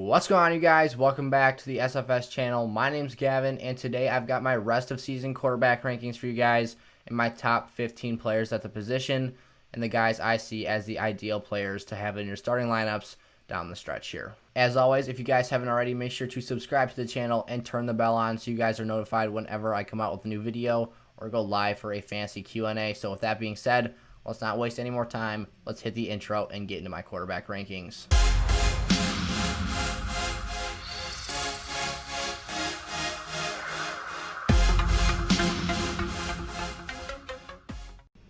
What's going on, you guys? Welcome back to the SFS channel. My name's Gavin, and today I've got my rest of season quarterback rankings for you guys and my top 15 players at the position and the guys I see as the ideal players to have in your starting lineups down the stretch here. As always, if you guys haven't already, make sure to subscribe to the channel and turn the bell on so you guys are notified whenever I come out with a new video or go live for a fancy Q&A. So with that being said, let's not waste any more time. Let's hit the intro and get into my quarterback rankings.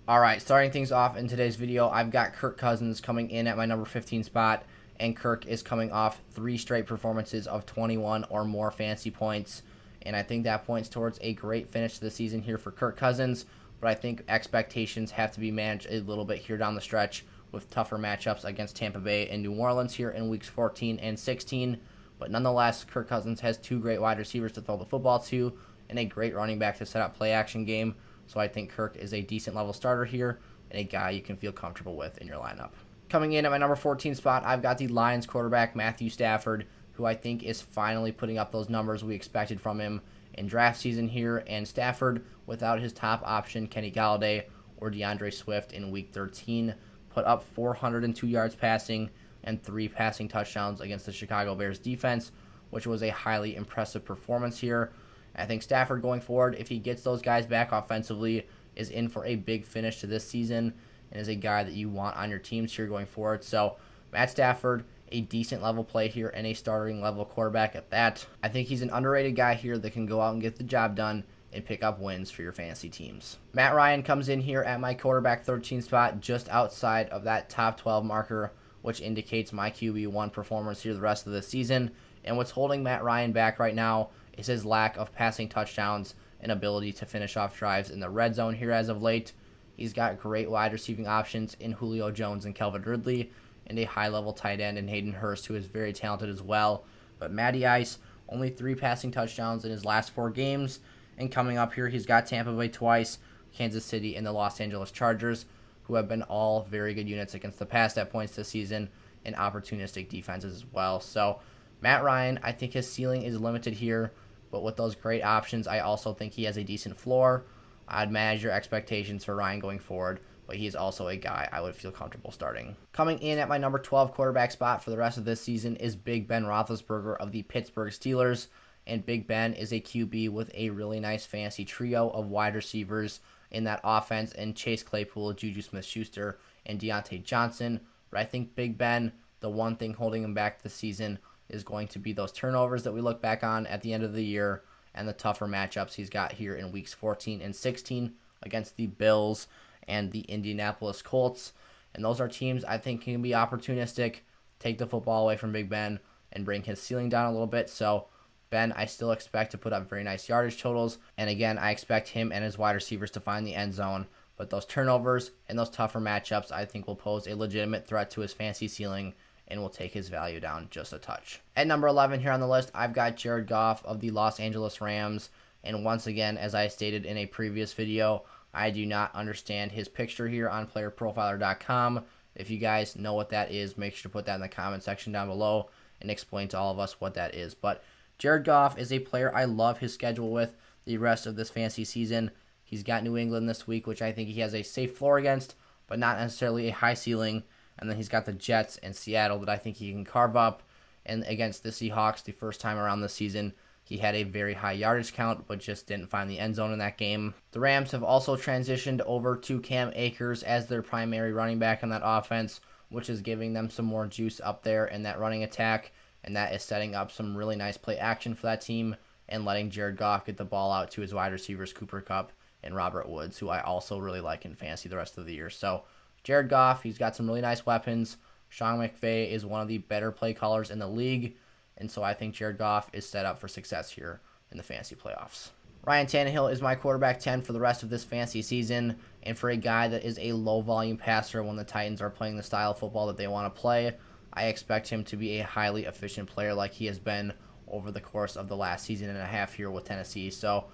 Alright, starting things off in today's video, I've got Kirk Cousins coming in at my number 15 spot, and Kirk is coming off 3 straight performances of 21 or more fantasy points, and I think that points towards a great finish to the season here for Kirk Cousins, but I think expectations have to be managed a little bit here down the stretch with tougher matchups against Tampa Bay and New Orleans here in weeks 14 and 16, but nonetheless, Kirk Cousins has 2 great wide receivers to throw the football to and a great running back to set up play-action game. So I think Kirk is a decent level starter here and a guy you can feel comfortable with in your lineup. Coming in at my number 14 spot, I've got the Lions quarterback Matthew Stafford, who I think is finally putting up those numbers we expected from him in draft season here. And Stafford, without his top option Kenny Golladay or DeAndre Swift in week 13, put up 402 yards passing and 3 passing touchdowns against the Chicago Bears defense, which was a highly impressive performance here. I think Stafford going forward, if he gets those guys back offensively, is in for a big finish to this season and is a guy that you want on your teams here going forward. So Matt Stafford, a decent level play here and a starting level quarterback at that. I think he's an underrated guy here that can go out and get the job done and pick up wins for your fantasy teams. Matt Ryan comes in here at my quarterback 13 spot, just outside of that top 12 marker, which indicates my QB1 performance here the rest of the season. And what's holding Matt Ryan back right now is his lack of passing touchdowns and ability to finish off drives in the red zone here as of late. He's got great wide receiving options in Julio Jones and Calvin Ridley, and a high-level tight end in Hayden Hurst, who is very talented as well. But Matty Ice, only 3 passing touchdowns in his last 4 games, and coming up here, he's got Tampa Bay twice, Kansas City, and the Los Angeles Chargers, who have been all very good units against the pass at points this season, and opportunistic defenses as well. So Matt Ryan, I think his ceiling is limited here, but with those great options, I also think he has a decent floor. I'd manage your expectations for Ryan going forward, but he is also a guy I would feel comfortable starting. Coming in at my number 12 quarterback spot for the rest of this season is Big Ben Roethlisberger of the Pittsburgh Steelers, and Big Ben is a QB with a really nice fantasy trio of wide receivers in that offense, and Chase Claypool, Juju Smith-Schuster, and Deontay Johnson. But I think Big Ben, the one thing holding him back this season is going to be those turnovers that we look back on at the end of the year and the tougher matchups he's got here in weeks 14 and 16 against the Bills and the Indianapolis Colts. And those are teams I think can be opportunistic, take the football away from Big Ben, and bring his ceiling down a little bit. So Ben, I still expect to put up very nice yardage totals. And again, I expect him and his wide receivers to find the end zone. But those turnovers and those tougher matchups I think will pose a legitimate threat to his fantasy ceiling and will take his value down just a touch. At number 11 here on the list, I've got Jared Goff of the Los Angeles Rams. And once again, as I stated in a previous video, I do not understand his picture here on playerprofiler.com. If you guys know what that is, make sure to put that in the comment section down below and explain to all of us what that is. But Jared Goff is a player I love his schedule with the rest of this fantasy season. He's got New England this week, which I think he has a safe floor against, but not necessarily a high ceiling. And then he's got the Jets and Seattle that I think he can carve up. And against the Seahawks, the first time around this season, he had a very high yardage count, but just didn't find the end zone in that game. The Rams have also transitioned over to Cam Akers as their primary running back in that offense, which is giving them some more juice up there in that running attack. And that is setting up some really nice play action for that team and letting Jared Goff get the ball out to his wide receivers, Cooper Kupp and Robert Woods, who I also really like in fantasy the rest of the year. So Jared Goff, he's got some really nice weapons. Sean McVay is one of the better play callers in the league, and so I think Jared Goff is set up for success here in the fantasy playoffs. Ryan Tannehill is my quarterback 10 for the rest of this fantasy season, and for a guy that is a low-volume passer when the Titans are playing the style of football that they want to play, I expect him to be a highly efficient player like he has been over the course of the last season and a half here with Tennessee. So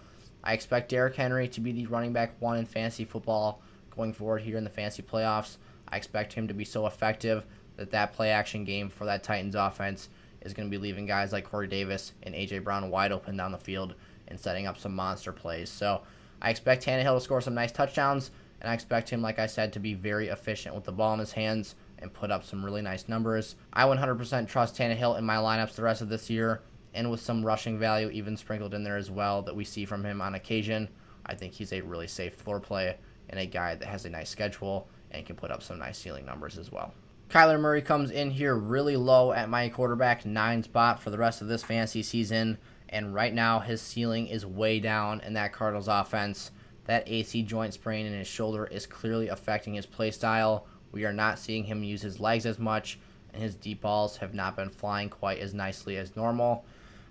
I expect Derrick Henry to be the running back 1 in fantasy football going forward here in the fantasy playoffs. I expect him to be so effective that play action game for that Titans offense is going to be leaving guys like Corey Davis and A.J. Brown wide open down the field and setting up some monster plays. So I expect Tannehill to score some nice touchdowns, and I expect him, like I said, to be very efficient with the ball in his hands and put up some really nice numbers. I 100% trust Tannehill in my lineups the rest of this year, and with some rushing value even sprinkled in there as well that we see from him on occasion. I think he's a really safe floor play and a guy that has a nice schedule and can put up some nice ceiling numbers as well. Kyler Murray comes in here really low at my quarterback 9 spot for the rest of this fantasy season, and right now his ceiling is way down in that Cardinals offense. That AC joint sprain in his shoulder is clearly affecting his play style. We are not seeing him use his legs as much, and his deep balls have not been flying quite as nicely as normal.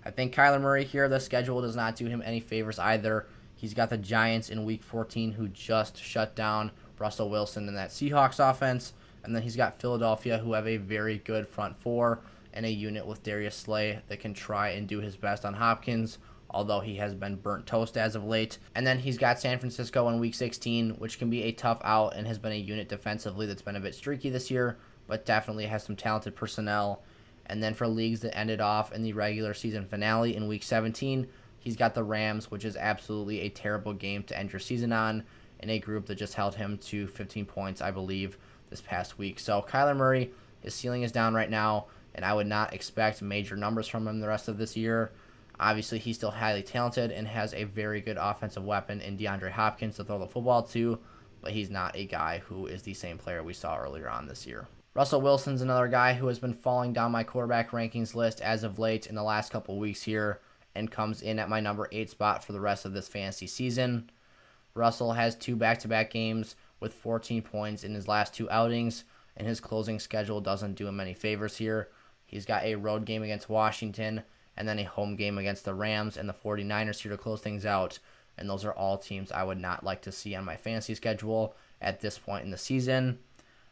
I think Kyler Murray here, the schedule does not do him any favors either. He's got the Giants in Week 14 who just shut down Russell Wilson in that Seahawks offense. And then he's got Philadelphia who have a very good front four and a unit with Darius Slay that can try and do his best on Hopkins, although he has been burnt toast as of late. And then he's got San Francisco in Week 16, which can be a tough out and has been a unit defensively that's been a bit streaky this year, but definitely has some talented personnel. And then for leagues that ended off in the regular season finale in Week 17, he's got the Rams, which is absolutely a terrible game to end your season on, in a group that just held him to 15 points, I believe, this past week. So Kyler Murray, his ceiling is down right now, and I would not expect major numbers from him the rest of this year. Obviously, he's still highly talented and has a very good offensive weapon in DeAndre Hopkins to throw the football to, but he's not a guy who is the same player we saw earlier on this year. Russell Wilson's another guy who has been falling down my quarterback rankings list as of late in the last couple weeks here and comes in at my number 8 spot for the rest of this fantasy season. Russell has 2 back-to-back games with 14 points in his last 2 outings, and his closing schedule doesn't do him any favors here. He's got a road game against Washington and then a home game against the Rams and the 49ers here to close things out, and those are all teams I would not like to see on my fantasy schedule at this point in the season.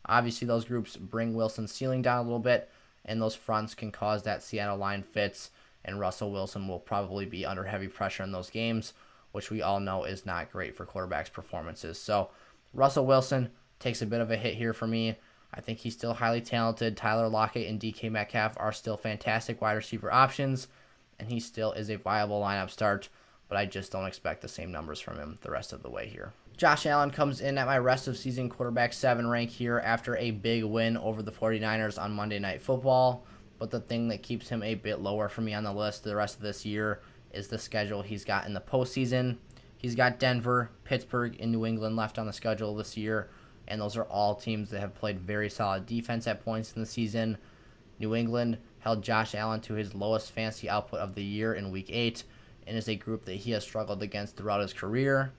Obviously, those groups bring Wilson's ceiling down a little bit, and those fronts can cause that Seattle line fits, and Russell Wilson will probably be under heavy pressure in those games, which we all know is not great for quarterbacks' performances. So Russell Wilson takes a bit of a hit here for me. I think he's still highly talented. Tyler Lockett and DK Metcalf are still fantastic wide receiver options, and he still is a viable lineup start, but I just don't expect the same numbers from him the rest of the way here. Josh Allen comes in at my rest of season quarterback 7 rank here after a big win over the 49ers on Monday Night Football, but the thing that keeps him a bit lower for me on the list the rest of this year is the schedule he's got in the postseason. He's got Denver, Pittsburgh, and New England left on the schedule this year, and those are all teams that have played very solid defense at points in the season. New England held Josh Allen to his lowest fantasy output of the year in Week 8, and is a group that he has struggled against throughout his career.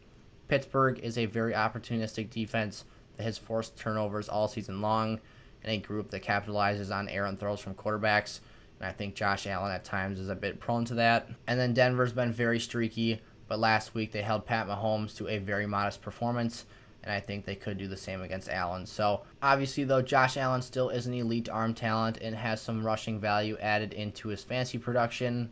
Pittsburgh is a very opportunistic defense that has forced turnovers all season long, and a group that capitalizes on errant throws from quarterbacks, and I think Josh Allen at times is a bit prone to that. And then Denver's been very streaky, but last week they held Pat Mahomes to a very modest performance, and I think they could do the same against Allen. So obviously, though, Josh Allen still is an elite arm talent and has some rushing value added into his fantasy production.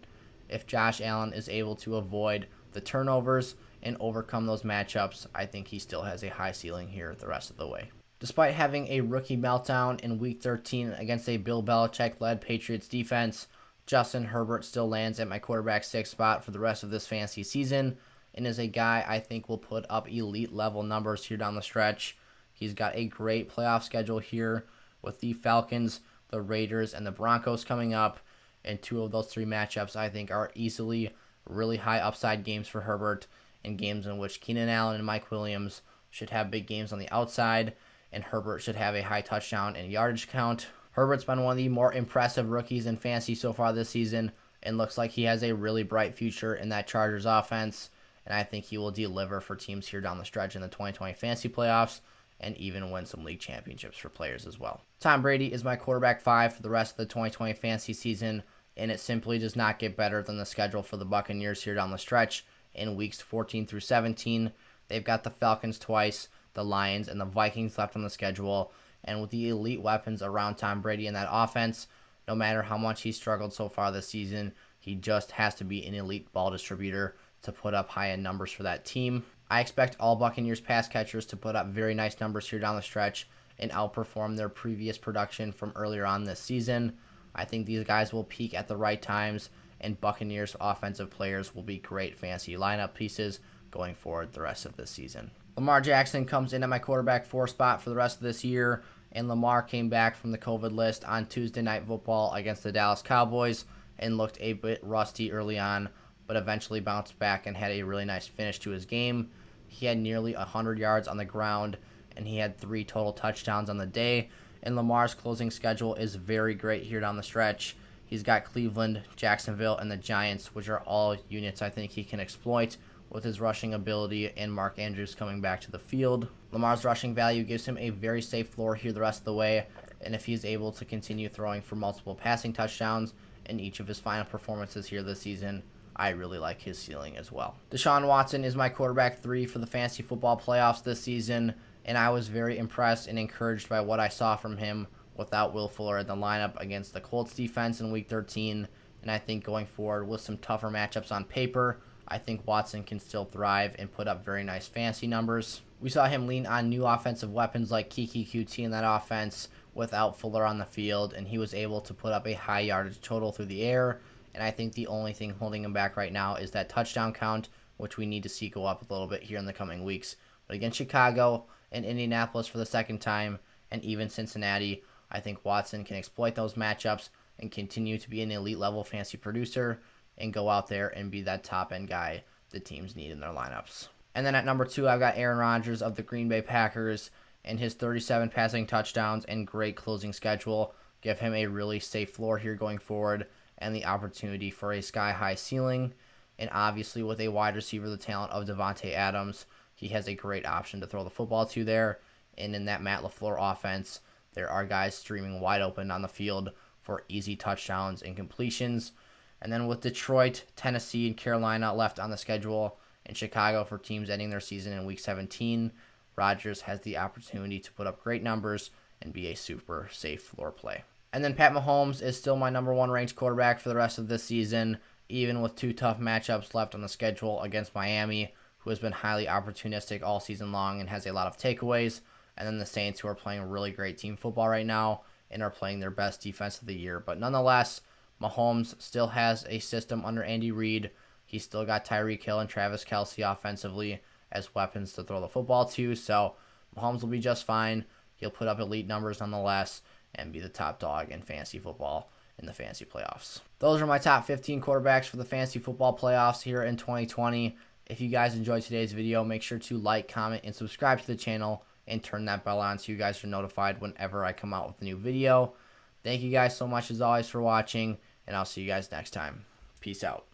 If Josh Allen is able to avoid the turnovers and overcome those matchups, I think he still has a high ceiling here the rest of the way. Despite having a rookie meltdown in Week 13 against a Bill Belichick-led Patriots defense, Justin Herbert still lands at my quarterback 6 spot for the rest of this fantasy season, and is a guy I think will put up elite level numbers here down the stretch. He's got a great playoff schedule here with the Falcons, the Raiders, and the Broncos coming up, and 2 of those 3 matchups I think are easily really high upside games for Herbert, and games in which Keenan Allen and Mike Williams should have big games on the outside, and Herbert should have a high touchdown and yardage count. Herbert's been one of the more impressive rookies in fantasy so far this season, and looks like he has a really bright future in that Chargers offense, and I think he will deliver for teams here down the stretch in the 2020 fantasy playoffs, and even win some league championships for players as well. Tom Brady is my quarterback 5 for the rest of the 2020 fantasy season, and it simply does not get better than the schedule for the Buccaneers here down the stretch. In weeks 14 through 17, they've got the Falcons twice, the Lions, and the Vikings left on the schedule, and with the elite weapons around Tom Brady in that offense, no matter how much he's struggled so far this season, he just has to be an elite ball distributor to put up high-end numbers for that team. I expect all Buccaneers pass catchers to put up very nice numbers here down the stretch and outperform their previous production from earlier on this season. I think these guys will peak at the right times, and Buccaneers offensive players will be great fantasy lineup pieces going forward the rest of this season. Lamar Jackson comes in at my quarterback 4 spot for the rest of this year, and Lamar came back from the COVID list on Tuesday Night Football against the Dallas Cowboys and looked a bit rusty early on, but eventually bounced back and had a really nice finish to his game. He had nearly 100 yards on the ground, and he had 3 total touchdowns on the day, and Lamar's closing schedule is very great here down the stretch. He's got Cleveland, Jacksonville, and the Giants, which are all units I think he can exploit with his rushing ability and Mark Andrews coming back to the field. Lamar's rushing value gives him a very safe floor here the rest of the way, and if he's able to continue throwing for multiple passing touchdowns in each of his final performances here this season, I really like his ceiling as well. Deshaun Watson is my quarterback 3 for the fantasy football playoffs this season, and I was very impressed and encouraged by what I saw from him without Will Fuller in the lineup against the Colts defense in Week 13, and I think going forward with some tougher matchups on paper, I think Watson can still thrive and put up very nice fantasy numbers. We saw him lean on new offensive weapons like Kiki QT in that offense without Fuller on the field, and he was able to put up a high yardage total through the air, and I think the only thing holding him back right now is that touchdown count, which we need to see go up a little bit here in the coming weeks. But against Chicago and Indianapolis for the second time, and even Cincinnati, I think Watson can exploit those matchups and continue to be an elite level fantasy producer and go out there and be that top end guy the teams need in their lineups. And then at number 2, I've got Aaron Rodgers of the Green Bay Packers, and his 37 passing touchdowns and great closing schedule give him a really safe floor here going forward and the opportunity for a sky-high ceiling. And obviously with a wide receiver the talent of Devontae Adams, he has a great option to throw the football to there. And in that Matt LaFleur offense, there are guys streaming wide open on the field for easy touchdowns and completions. And then with Detroit, Tennessee, and Carolina left on the schedule, and Chicago for teams ending their season in Week 17, Rodgers has the opportunity to put up great numbers and be a super safe floor play. And then Pat Mahomes is still my number 1 ranked quarterback for the rest of this season, even with 2 tough matchups left on the schedule against Miami, who has been highly opportunistic all season long and has a lot of takeaways, and then the Saints, who are playing really great team football right now and are playing their best defense of the year. But nonetheless, Mahomes still has a system under Andy Reid. He's still got Tyreek Hill and Travis Kelce offensively as weapons to throw the football to, so Mahomes will be just fine. He'll put up elite numbers nonetheless and be the top dog in fantasy football in the fantasy playoffs. Those are my top 15 quarterbacks for the fantasy football playoffs here in 2020. If you guys enjoyed today's video, make sure to like, comment, and subscribe to the channel and turn that bell on so you guys are notified whenever I come out with a new video. Thank you guys so much as always for watching, and I'll see you guys next time. Peace out.